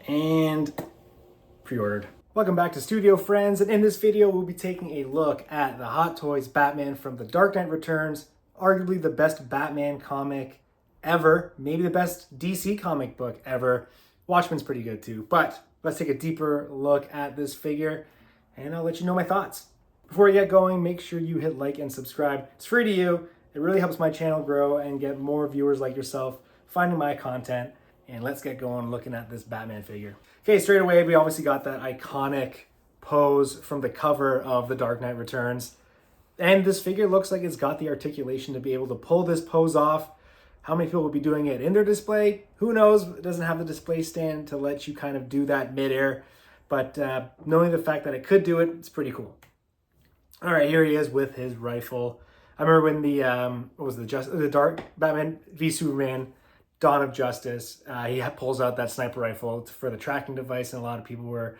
and pre-ordered. Welcome back to Studio Friends, and in this video we'll be taking a look at the Hot Toys Batman from The Dark Knight Returns, arguably the best Batman comic ever, maybe the best DC comic book ever. Watchmen's pretty good too, but let's take a deeper look at this figure and I'll let you know my thoughts. Before we get going, make sure you hit like and subscribe. It's free to you. It really helps my channel grow and get more viewers like yourself finding my content. And let's get going looking at this Batman figure. Okay, straight away, we obviously got that iconic pose from the cover of The Dark Knight Returns. And this figure looks like it's got the articulation to be able to pull this pose off. How many people will be doing it in their display? Who knows? It doesn't have the display stand to let you kind of do that midair. But knowing the fact that it could do it, it's pretty cool. All right, here he is with his rifle. I remember when the Dark Batman v Superman Dawn of Justice, he pulls out that sniper rifle for the tracking device, and a lot of people were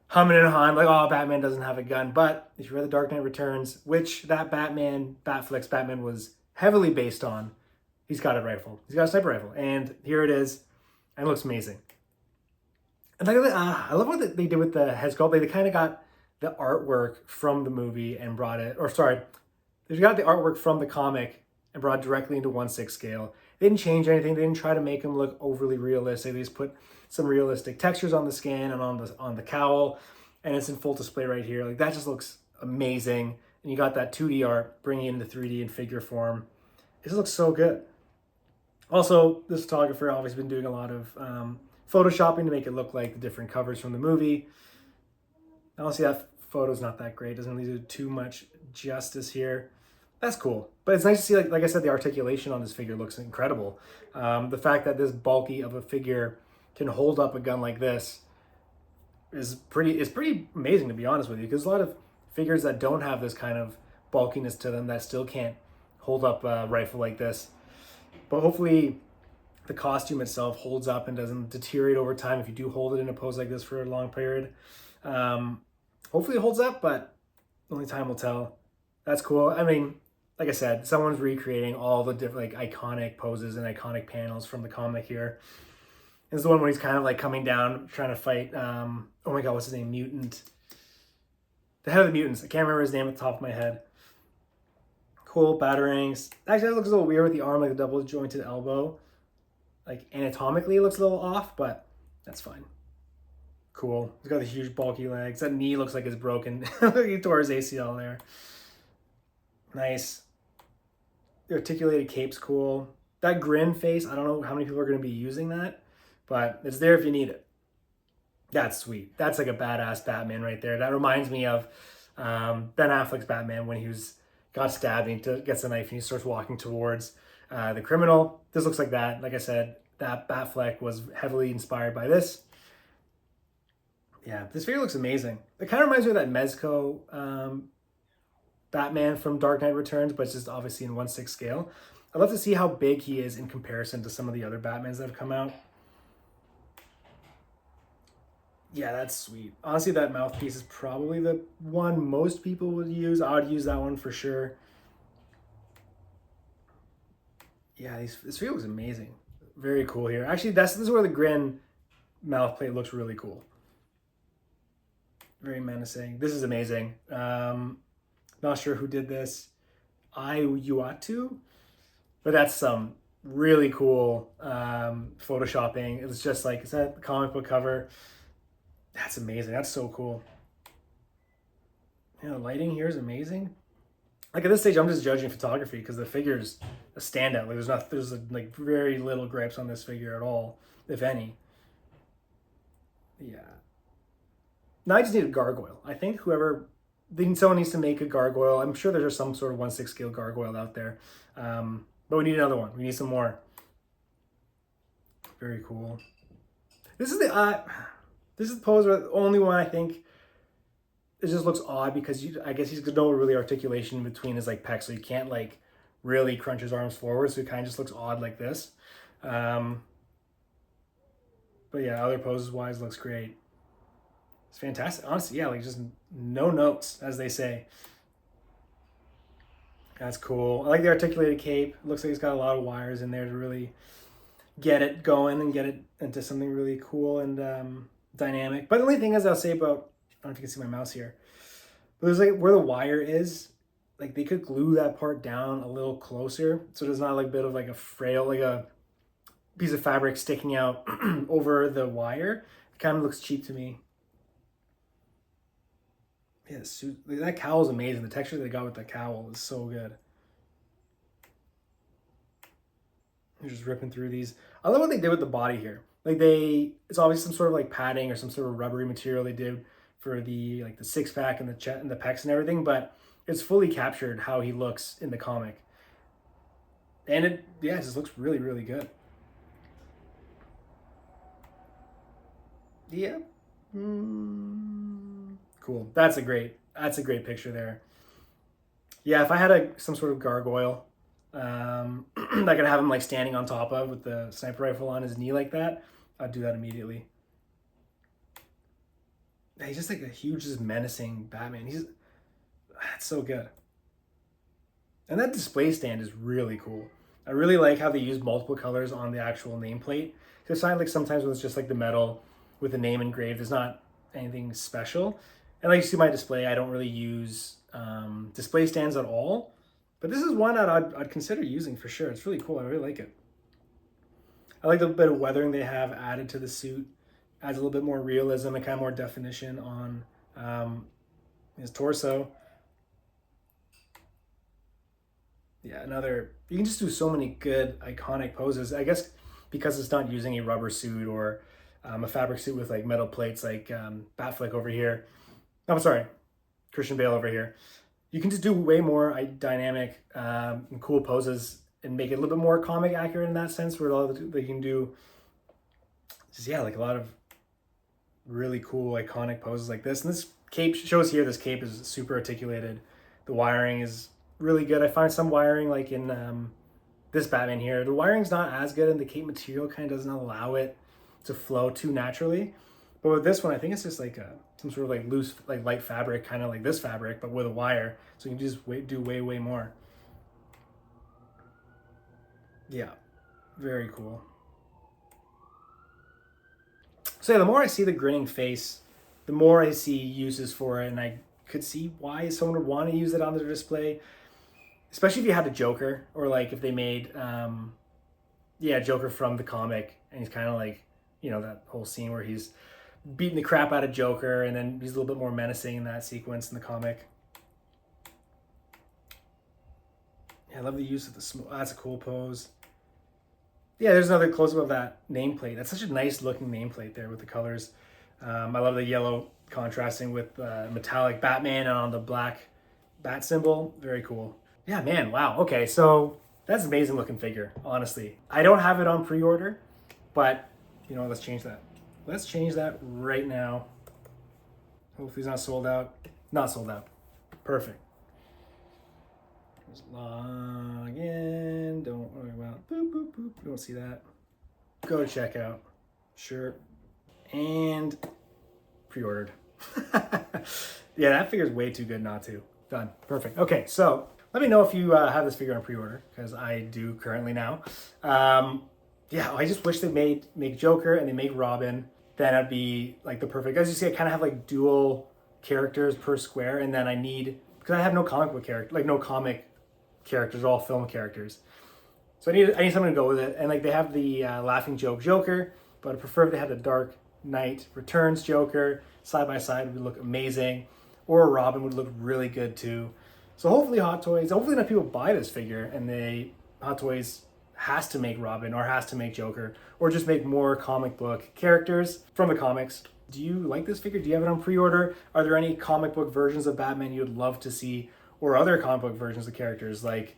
humming and hawing like, oh, Batman doesn't have a gun. But if you read The Dark Knight Returns, which that Batfleck's Batman was heavily based on, he's got a rifle. He's got a sniper rifle, and here it is, and it looks amazing. And I love what they did with the head sculpt. They kind of got the artwork from the movie and brought it, they got the artwork from the comic and brought it directly into 1/6 scale. They didn't change anything. They didn't try to make him look overly realistic. They just put some realistic textures on the skin and on the cowl, and it's in full display right here. Like, that just looks amazing. And you got that 2D art bringing it into 3D in figure form. It just looks so good. Also, this photographer obviously been doing a lot of photoshopping to make it look like the different covers from the movie. Honestly, that photo's not that great. Doesn't really do too much justice here. That's cool. But it's nice to see, like I said, the articulation on this figure looks incredible. The fact that this bulky of a figure can hold up a gun like this is pretty amazing, to be honest with you, because a lot of figures that don't have this kind of bulkiness to them that still can't hold up a rifle like this. But hopefully the costume itself holds up and doesn't deteriorate over time if you do hold it in a pose like this for a long period. Hopefully it holds up, but only time will tell. That's cool. I mean, like I said, someone's recreating all the different iconic poses and iconic panels from the comic here. This is the one where he's kind of coming down, trying to fight, oh my god, what's his name? Mutant. The head of the mutants. I can't remember his name at the top of my head. Cool, batarangs. Actually, that looks a little weird with the arm, like a double jointed elbow. Like, anatomically it looks a little off, but that's fine. Cool. He's got the huge bulky legs. That knee looks like it's broken. He tore his ACL there. Nice. The articulated cape's cool. That grin face, I don't know how many people are going to be using that, but it's there if you need it. That's sweet. That's like a badass Batman right there. That reminds me of Ben Affleck's Batman when he got stabbed and he gets a knife and he starts walking towards the criminal. This looks like that. Like I said, that Batfleck was heavily inspired by this. Yeah, this figure looks amazing. It kind of reminds me of that Mezco Batman from Dark Knight Returns, but it's just obviously in 1/6 scale. I'd love to see how big he is in comparison to some of the other Batmans that have come out. Yeah, that's sweet. Honestly, that mouthpiece is probably the one most people would use. I would use that one for sure. Yeah, this figure looks amazing. Very cool here. Actually, this is where the grin mouth plate looks really cool. Very menacing. This is amazing. Not sure who did this. Iuatu, but that's some really cool photoshopping. It's just like, is that the comic book cover? That's amazing. That's so cool. Yeah, the lighting here is amazing. Like, at this stage, I'm just judging photography because the figure's a standout. Like, there's like very little gripes on this figure at all, if any. Yeah. Now I just need a gargoyle. I think someone needs to make a gargoyle. I'm sure there's some sort of 1/6 scale gargoyle out there. But we need another one. We need some more. Very cool. This is the pose where the only one I think it just looks odd because I guess he's got no really articulation between his pecs, so you can't really crunch his arms forward, so it kind of just looks odd like this. But yeah, other poses wise looks great. It's fantastic. Honestly, yeah, just no notes, as they say. That's cool. I like the articulated cape. Looks like he's got a lot of wires in there to really get it going and get it into something really cool and dynamic. But the only thing is I'll say about, I don't know if you can see my mouse here, but there's like where the wire is, like they could glue that part down a little closer so there's not like a bit of like a frail, like a piece of fabric sticking out over the wire. It kind of looks cheap to me. Yeah, the suit, that cowl is amazing. The texture they got with the cowl is so good. They're just ripping through these. I love what they did with the body here. Like it's obviously some sort of like padding or some sort of rubbery material they did for the like the six pack and the chest and the pecs and everything, but it's fully captured how he looks in the comic. And it just looks really, really good. Yeah. Cool. That's a great picture there. Yeah, if I had some sort of gargoyle that I could have him like standing on top of with the sniper rifle on his knee like that, I'd do that immediately. He's just like a huge, just menacing Batman. That's so good. And that display stand is really cool. I really like how they use multiple colors on the actual nameplate. Because I find like sometimes when it's just like the metal with the name engraved, there's not anything special. And like you see my display, I don't really use display stands at all. But this is one that I'd consider using for sure. It's really cool. I really like it. I like the bit of weathering they have added to the suit. Adds a little bit more realism and kind of more definition on his torso. Yeah, you can just do so many good iconic poses. I guess because it's not using a rubber suit or a fabric suit with like metal plates like Batfleck over here. No, I'm sorry, Christian Bale over here. You can just do way more dynamic and cool poses and make it a little bit more comic accurate in that sense, where they can do just, like a lot of really cool iconic poses like this. And this cape shows here, this cape is super articulated. The wiring is really good. I find some wiring like in this Batman here, the wiring's not as good and the cape material kind of doesn't allow it to flow too naturally. But with this one, I think it's just like some sort of like loose, like light fabric, kind of like this fabric, but with a wire. So you can just do way more. Yeah, very cool. So yeah, the more I see the grinning face, the more I see uses for it, and I could see why someone would want to use it on their display, especially if you had a Joker, or like if they made, Joker from the comic, and he's kind of like, that whole scene where he's beating the crap out of Joker, and then he's a little bit more menacing in that sequence in the comic. Yeah, I love the use of the smoke. That's a cool pose. Yeah, there's another close-up of that nameplate. That's such a nice looking nameplate there with the colors. I love the yellow contrasting with metallic Batman and on the black bat symbol. Very cool. Yeah, man, wow. Okay, so that's an amazing looking figure, honestly. I don't have it on pre-order, but let's change that. Let's change that right now. Hopefully he's not sold out. Not sold out. Perfect. Just log in. Don't worry about boop, boop, boop. You don't see that. Go to checkout. Sure. And pre-ordered. Yeah, that figure's way too good not to. Done. Perfect. Okay, so let me know if you have this figure on pre-order, because I do currently now. I just wish they make Joker and they make Robin. Then it'd be like the perfect. As you see, I kind of have like dual characters per square, and then because I have no comic book character, like no comic characters, all film characters. So I need something to go with it. And like they have the Laughing Joker, but I prefer if they had the Dark Knight Returns Joker side by side. Would look amazing, or Robin would look really good too. So hopefully hopefully enough people buy this figure, and Hot Toys has to make Robin or has to make Joker, or just make more comic book characters from the comics. Do you like this figure? Do you have it on pre-order? Are there any comic book versions of Batman you would love to see, or other comic book versions of characters, like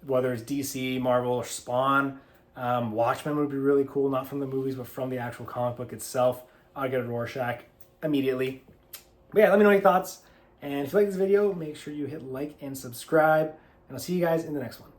whether it's DC, Marvel, or Spawn? Watchmen would be really cool, not from the movies, but from the actual comic book itself. I'll get a Rorschach immediately. But yeah, let me know your thoughts. And if you like this video, make sure you hit like and subscribe. And I'll see you guys in the next one.